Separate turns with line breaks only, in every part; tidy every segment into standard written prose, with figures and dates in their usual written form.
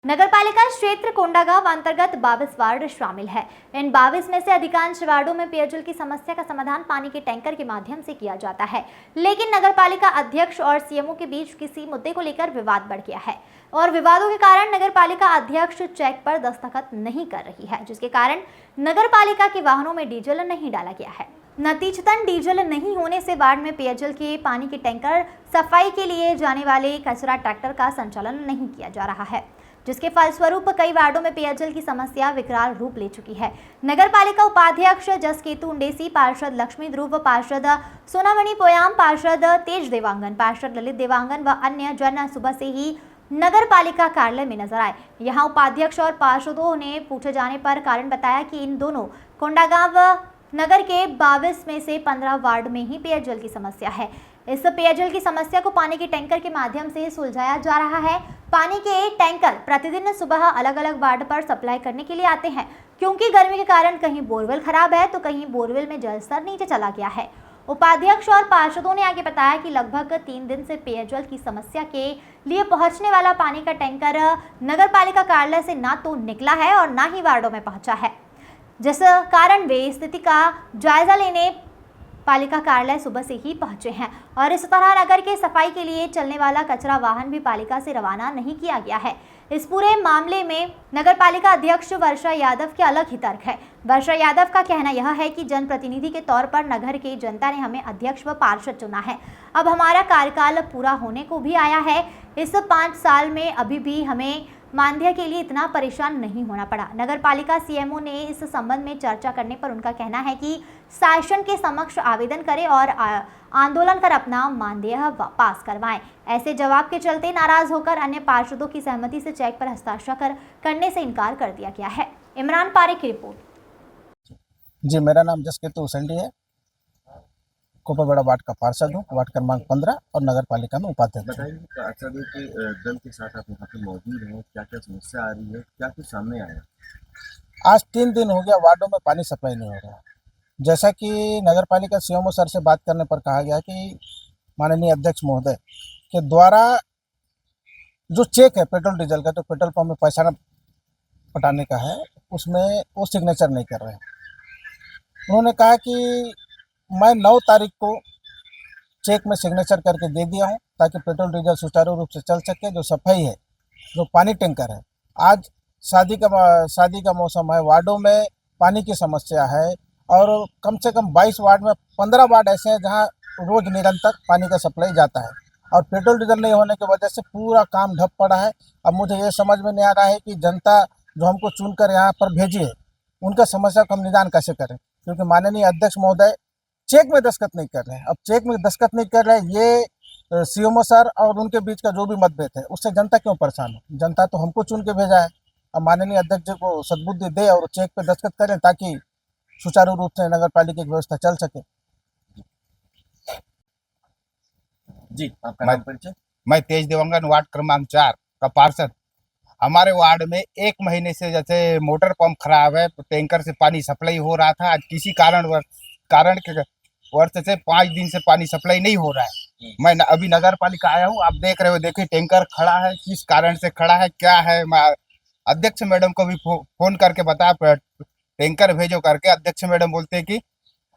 नगरपालिका क्षेत्र कोंडागांव अंतर्गत 22 वार्ड शामिल है। इन 22 में से अधिकांश वार्डों में पेयजल की समस्या का समाधान पानी के टैंकर के माध्यम से किया जाता है, लेकिन नगरपालिका अध्यक्ष और सीएमओ के बीच किसी मुद्दे को लेकर विवाद बढ़ गया है और विवादों के कारण नगरपालिका अध्यक्ष चेक पर दस्तखत नहीं कर रही है, जिसके कारण नगरपालिका के वाहनों में डीजल नहीं डाला गया है। नतीजतन डीजल नहीं होने से वार्ड में पेयजल के पानी के टैंकर, सफाई के लिए जाने वाले कचरा ट्रैक्टर का संचालन नहीं किया जा रहा है, जिसके फलस्वरूप कई वार्डों में पेयजल की समस्या विकराल रूप ले चुकी है। नगरपालिका उपाध्यक्ष जसकेतु उंडेसी, पार्षद लक्ष्मी ध्रुव, पार्षद सोनामणि पोयाम, पार्षद तेज देवांगन, पार्षद ललित देवांगन व अन्य जन सुबह से ही नगरपालिका कार्यालय में नजर आए। यहां उपाध्यक्ष और पार्षदों ने पूछे जाने पर कारण बताया कि इन दोनों कोंडागांव नगर के 22 में से 15 वार्ड में ही पेयजल की समस्या है। इस पेयजल की समस्या को पानी के टैंकर के माध्यम से सुलझाया जा रहा है। पानी के टैंकर प्रतिदिन सुबह अलग अलग वार्ड पर सप्लाई करने के लिए आते हैं, क्योंकि गर्मी के कारण कहीं बोरवेल खराब है तो कहीं बोरवेल में जलस्तर नीचे चला गया है। उपाध्यक्ष और पार्षदों ने आगे बताया कि लगभग 3 दिन से पेयजल की समस्या के लिए पहुंचने वाला पानी का टैंकर नगरपालिका कार्यालय से ना तो निकला है और ना ही वार्डों में पहुंचा है, जिस कारण वे स्थिति का जायजा लेने पालिका कार्यालय सुबह से ही पहुंचे हैं और इस तरह नगर के सफाई के लिए चलने वाला कचरा वाहन भी पालिका से रवाना नहीं किया गया है। इस पूरे मामले में नगरपालिका अध्यक्ष वर्षा यादव के अलग ही तर्क है। वर्षा यादव का कहना यह है कि जनप्रतिनिधि के तौर पर नगर के जनता ने हमें अध्यक्ष व पार्षद चुना है। अब हमारा कार्यकाल पूरा होने को भी आया है। इस 5 साल में अभी भी हमें मानदेय के लिए इतना परेशान नहीं होना पड़ा। नगरपालिका सीएमओ ने इस संबंध में चर्चा करने पर उनका कहना है कि शासन के समक्ष आवेदन करें और आंदोलन कर अपना मानदेय पास करवाएं। ऐसे जवाब के चलते नाराज होकर अन्य पार्षदों की सहमति से चेक पर हस्ताक्षर करने से इनकार कर दिया गया है। इमरान पारेख की रिपोर्ट।
जी, मेरा नाम जसकेतु उसेंडी है। कोपरबड़ा वार्ड का पार्षद हूँ, वार्ड क्रमांक 15 और नगर पालिका में उपाध्यक्ष।
बताइए कि दल के साथ आप यहाँ पे मौजूद हैं, क्या क्या समस्या आ रही है, क्या कुछ सामने आया?
आज 3 दिन हो गया वार्डों में पानी सप्लाई नहीं हो रहा। जैसा कि नगर पालिका सीएमओ सर से बात करने पर कहा गया कि माननीय अध्यक्ष महोदय के द्वारा जो चेक है पेट्रोल डीजल का, तो पेट्रोल पंप में पैसा न पटाने का है, उसमें वो सिग्नेचर नहीं कर रहे हैं। उन्होंने कहा कि मैं 9 तारीख को चेक में सिग्नेचर करके दे दिया हूं, ताकि पेट्रोल डीजल सुचारू रूप से चल सके। जो सफाई है, जो पानी टैंकर है, आज शादी का मौसम है, वार्डों में पानी की समस्या है और कम से कम 22 वार्ड में 15 वार्ड ऐसे हैं जहां रोज निरंतर पानी का सप्लाई जाता है और पेट्रोल डीजल नहीं होने की वजह से पूरा काम ठप पड़ा है। अब मुझे ये समझ में नहीं आ रहा है कि जनता जो हमको चुनकर यहाँ पर भेजी है, उनका समस्या का हम निदान कैसे करें, क्योंकि माननीय अध्यक्ष महोदय चेक में दस्तखत नहीं कर रहे हैं। अब चेक में दस्तखत नहीं कर रहे हैं, ये सीएमओ सर और उनके बीच का जो भी मतभेद है, उससे जनता क्यों परेशान है? जनता तो हमको चुन के भेजा है। अब माननीय अध्यक्ष जी को सद्बुद्धि दे और चेक पे दस्तखत करें, ताकि सुचारू रूप से नगर पालिका की व्यवस्था चल सके।
जी, आपका नाम परिचय?
मैं तेज देवांगन, वार्ड क्रमांक 4 का पार्षद। हमारे वार्ड में 1 महीने से जैसे मोटर पंप खराब है, तो टैंकर से पानी सप्लाई हो रहा था। आज किसी कारण के वर्ष से 5 दिन से पानी सप्लाई नहीं हो रहा है। मैं अभी नगर पालिका आया हूँ, आप देख रहे हो, देखिए टैंकर खड़ा है, किस कारण से खड़ा है, क्या है। मैं अध्यक्ष मैडम को भी फोन करके बताया टैंकर भेजो करके। अध्यक्ष मैडम बोलते हैं कि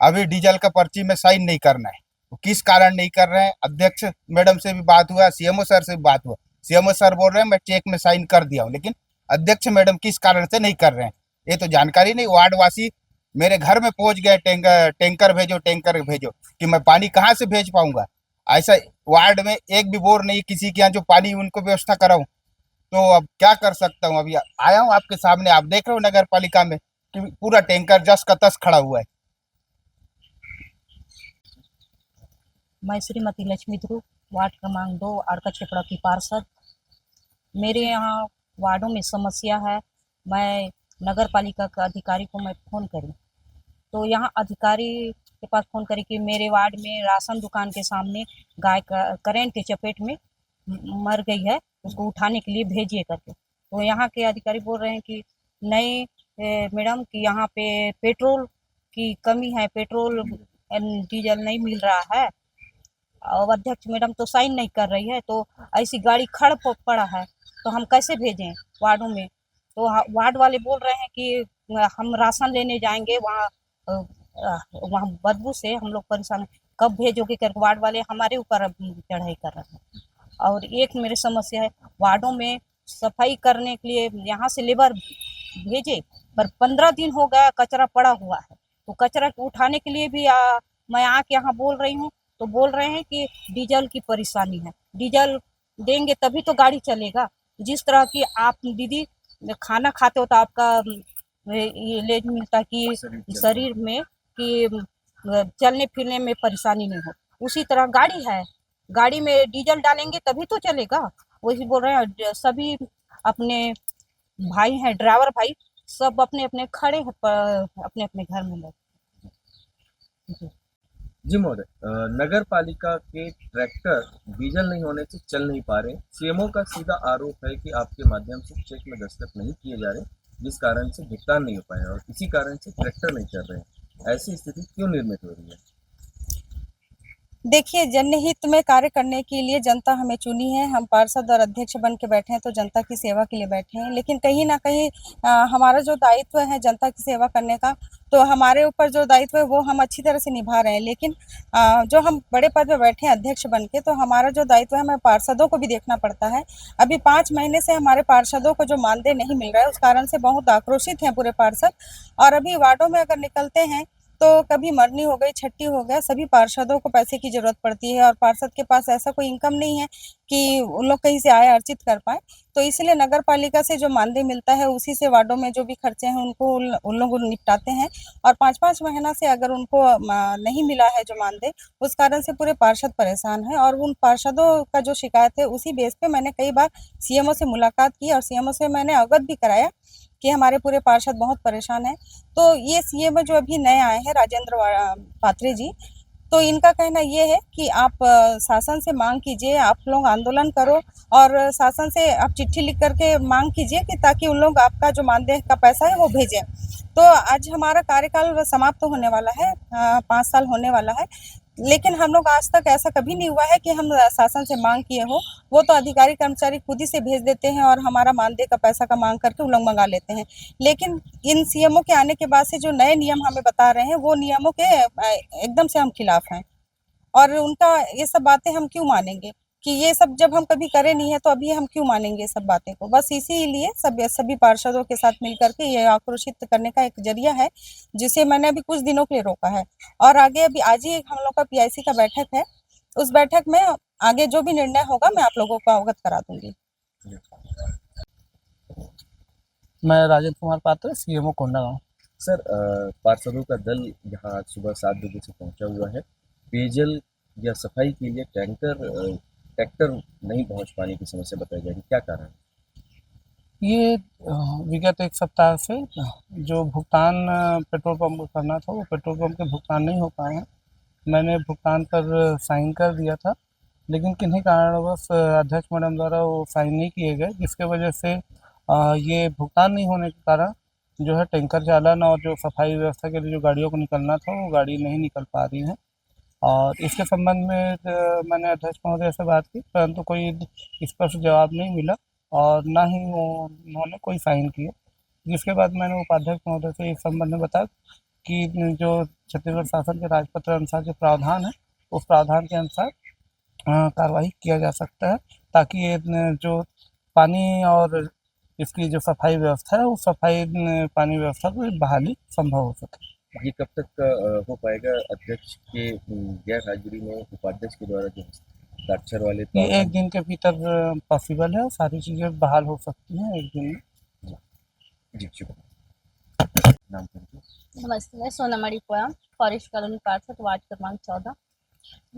अभी डीजल का पर्ची में साइन नहीं करना है। तो किस कारण नहीं कर रहे हैं? अध्यक्ष मैडम से भी बात हुआ, सीएमओ सर से भी बात हुआ। सीएमओ सर बोल रहे हैं मैं चेक में साइन कर दिया हूँ, लेकिन अध्यक्ष मैडम किस कारण से नहीं कर रहे हैं ये तो जानकारी नहीं। वार्डवासी मेरे घर में पहुंच गए, टैंकर भेजो, कि मैं पानी कहाँ से भेज पाऊंगा? ऐसा वार्ड में एक भी बोर नहीं किसी के यहाँ जो पानी उनको व्यवस्था कराऊं, तो अब क्या कर सकता हूँ? अभी आया हूँ आपके सामने, आप देख रहे हो नगर पालिका में कि पूरा टैंकर जस का तस खड़ा हुआ है।
मैं श्रीमती लक्ष्मी ध्रुव, वार्ड क्रमांक 2 आड़का छेपड़ा की पार्षद। मेरे यहाँ वार्डों में समस्या है। मैं नगर पालिका का अधिकारी को मैं फ़ोन करी, तो यहाँ अधिकारी के पास फ़ोन करी कि मेरे वार्ड में राशन दुकान के सामने गाय करंट के चपेट में मर गई है, उसको उठाने के लिए भेजिए करके। तो यहाँ के अधिकारी बोल रहे हैं कि नहीं मैडम, कि यहाँ पे पेट्रोल की कमी है, पेट्रोल डीजल नहीं मिल रहा है और अध्यक्ष मैडम तो साइन नहीं कर रही है, तो ऐसी गाड़ी खड़ पड़ा है तो हम कैसे भेजें? वार्डों में, तो वार्ड वाले बोल रहे हैं कि हम राशन लेने जाएंगे वहाँ, वहाँ बदबू से हम लोग परेशान हैं। कब भेजोगे करके वार्ड वाले हमारे ऊपर अब चढ़ाई कर रहे हैं। और एक मेरी समस्या है, वार्डों में सफाई करने के लिए यहाँ से लेबर भेजे, पर 15 दिन हो गया कचरा पड़ा हुआ है। तो कचरा उठाने के लिए भी मैं आके यहाँ बोल रही हूँ, तो बोल रहे हैं कि डीजल की परेशानी है। डीजल देंगे तभी तो गाड़ी चलेगा। जिस तरह की आप दीदी खाना खाते हो तो आपका ये ले मिलता कि शरीर में कि चलने फिरने में परेशानी नहीं हो, उसी तरह गाड़ी है, गाड़ी में डीजल डालेंगे तभी तो चलेगा। वही बोल रहे हैं, सभी अपने भाई हैं ड्राइवर भाई, सब अपने अपने खड़े हैं अपने अपने घर में लगे।
जी महोदय, नगर पालिका के ट्रैक्टर डीजल नहीं होने से चल नहीं पा रहे। सीएमओ का सीधा आरोप है कि आपके माध्यम से चेक में दस्तखत नहीं किए जा रहे, जिस कारण से भुगतान नहीं हो पाया और इसी कारण से ट्रैक्टर नहीं चल रहे। ऐसी स्थिति क्यों निर्मित हो रही है?
देखिए, जनहित में कार्य करने के लिए जनता हमें चुनी है। हम पार्षद और अध्यक्ष बन के बैठे हैं तो जनता की सेवा के लिए बैठे हैं, लेकिन कहीं ना कहीं हमारा जो दायित्व है जनता की सेवा करने का, तो हमारे ऊपर जो दायित्व है वो हम अच्छी तरह से निभा रहे हैं। लेकिन जो हम बड़े पद पे बैठे हैं अध्यक्ष बन के, तो हमारा जो दायित्व है हमें पार्षदों को भी देखना पड़ता है। अभी 5 महीने से हमारे पार्षदों को जो मानदेय नहीं मिल रहा है, उस कारण से बहुत आक्रोशित हैं पूरे पार्षद। और अभी वार्डों में अगर निकलते हैं तो कभी मरनी हो गई, छट्टी हो गया, सभी पार्षदों को पैसे की जरूरत पड़ती है और पार्षद के पास ऐसा कोई इनकम नहीं है कि उन लोग कहीं से आय अर्जित कर पाए। तो इसलिए नगर पालिका से जो मानदेय मिलता है उसी से वार्डों में जो भी खर्चे हैं उनको उन लोग निपटाते हैं। और 5-5 महीना से अगर उनको नहीं मिला है जो मानदेय, उस कारण से पूरे पार्षद परेशान है। और उन पार्षदों का जो शिकायत है उसी बेस पे मैंने कई बार सीएमओ से मुलाकात की और सीएमओ से मैंने अवगत भी कराया कि हमारे पूरे पार्षद बहुत परेशान हैं। तो ये सीएमओ जो अभी नए आए हैं राजेंद्र पात्रे जी, तो इनका कहना ये है कि आप शासन से मांग कीजिए, आप लोग आंदोलन करो और शासन से आप चिट्ठी लिख करके मांग कीजिए कि ताकि उन लोग आपका जो मानदेय का पैसा है वो भेजें। तो आज हमारा कार्यकाल समाप्त होने वाला है, 5 साल होने वाला है, लेकिन हम लोग आज तक ऐसा कभी नहीं हुआ है कि हम शासन से मांग किए हो। वो तो अधिकारी कर्मचारी खुद ही से भेज देते हैं और हमारा मानदेय का पैसा का मांग करके उन लोग मंगा लेते हैं। लेकिन इन सीएमओ के आने के बाद से जो नए नियम हमें बता रहे हैं वो नियमों के एकदम से हम खिलाफ हैं। और उनका ये सब बातें हम क्यों मानेंगे कि ये सब जब हम कभी करे नहीं है तो अभी हम क्यों मानेंगे सब बातें को। बस इसीलिए सभी पार्षदों के साथ मिलकर के ये आक्रोशित करने का एक जरिया है, जिसे मैंने अभी कुछ दिनों के लिए रोका है। और आगे अभी आज ही हम लोग का पीआईसी का बैठक है, उस बैठक में आगे जो भी निर्णय होगा मैं आप लोगों को अवगत करा दूंगी।
मैं राजेंद्र कुमार पात्र, सीएमओ कोंडागांव।
सर, पार्षदों का दल यहाँ आज सुबह 7 बजे से पहुंचा हुआ है। पेयजल या सफाई के लिए ट्रैक्टर नहीं पहुंच पाने की समस्या बताई जा रही, क्या कारण है?
ये विगत 1 सप्ताह से जो भुगतान पेट्रोल पंप को करना था वो पेट्रोल पंप के भुगतान नहीं हो पाए हैं। मैंने भुगतान पर साइन कर दिया था, लेकिन किन्हीं कारणवश अध्यक्ष मैडम द्वारा वो साइन नहीं किए गए, जिसके वजह से ये भुगतान नहीं होने के कारण जो है टैंकर चालन और जो सफाई व्यवस्था के लिए जो गाड़ियों को निकलना था वो गाड़ी नहीं निकल पा रही हैं। और इसके संबंध में मैंने अध्यक्ष महोदय से बात की, परंतु कोई स्पष्ट जवाब नहीं मिला और ना ही उन्होंने कोई साइन किए। जिसके बाद मैंने उपाध्यक्ष महोदय से इस संबंध में बताया कि जो छत्तीसगढ़ शासन के राजपत्र अनुसार जो प्रावधान है उस प्रावधान के अनुसार कार्रवाई किया जा सकता है, ताकि ये जो पानी और इसकी जो सफाई व्यवस्था है उस सफाई पानी व्यवस्था को बहाली संभव हो सके।
ये कब तक हो पाएगा? अध्यक्ष के गैर हाजिरी में उपाध्यक्ष के द्वारा जो हस्ताक्षर वाले
ये 1 दिन के भीतर पॉसिबल है और सारी चीज़ें बहाल हो सकती हैं 1 दिन में।
जी, शुक्रिया। नाम करिए।
नमस्ते, मैं सोनामणि पोयाम, फॉरेस्ट कॉलोनी पार्षद, वार्ड क्रमांक 14।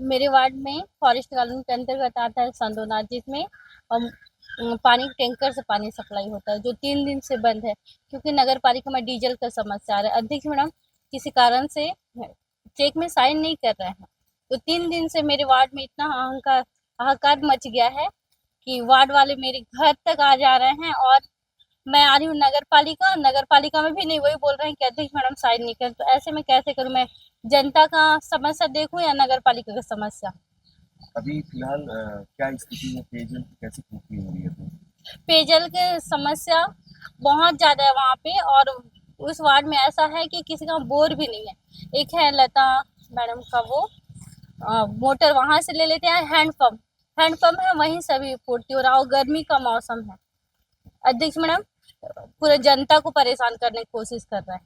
मेरे वार्ड में फॉरेस्ट कॉलोनी के अंतर्गत आता है संदोनाथ, जिसमें पानी टैंकर से पानी सप्लाई होता है, जो 3 दिन से बंद है क्योंकि नगर पालिका में डीजल का समस्या आ रहा है। अध्यक्ष मैडम किसी कारण से चेक में साइन नहीं कर रहे हैं, तो 3 दिन से मेरे वार्ड में इतना हाहाकार मच गया है कि वार्ड वाले मेरे घर तक आ जा रहे हैं और मैं आ रही हूँ नगर पालिका में भी नहीं, वही बोल रहे हैं कि अध्यक्ष मैडम साइन नहीं कर। तो ऐसे में कैसे करूँ? मैं जनता का समस्या देखूं या नगर पालिका का समस्या?
अभी फिलहाल क्या स्थिति है? पेयजल की कैसे पूर्ति हो रही है?
पेयजल की समस्या बहुत ज़्यादा है वहाँ पे, और उस वार्ड में ऐसा है कि किसी का बोर भी नहीं है। एक है लता मैडम का वो मोटर वहाँ से ले लेते हैं, हैंडपम्प है, वहीं सभी पूर्ति हो रहा है, और गर्मी का मौसम है। अध्यक्ष मैडम पूरे जनता को परेशान करने की कोशिश कर रहा है।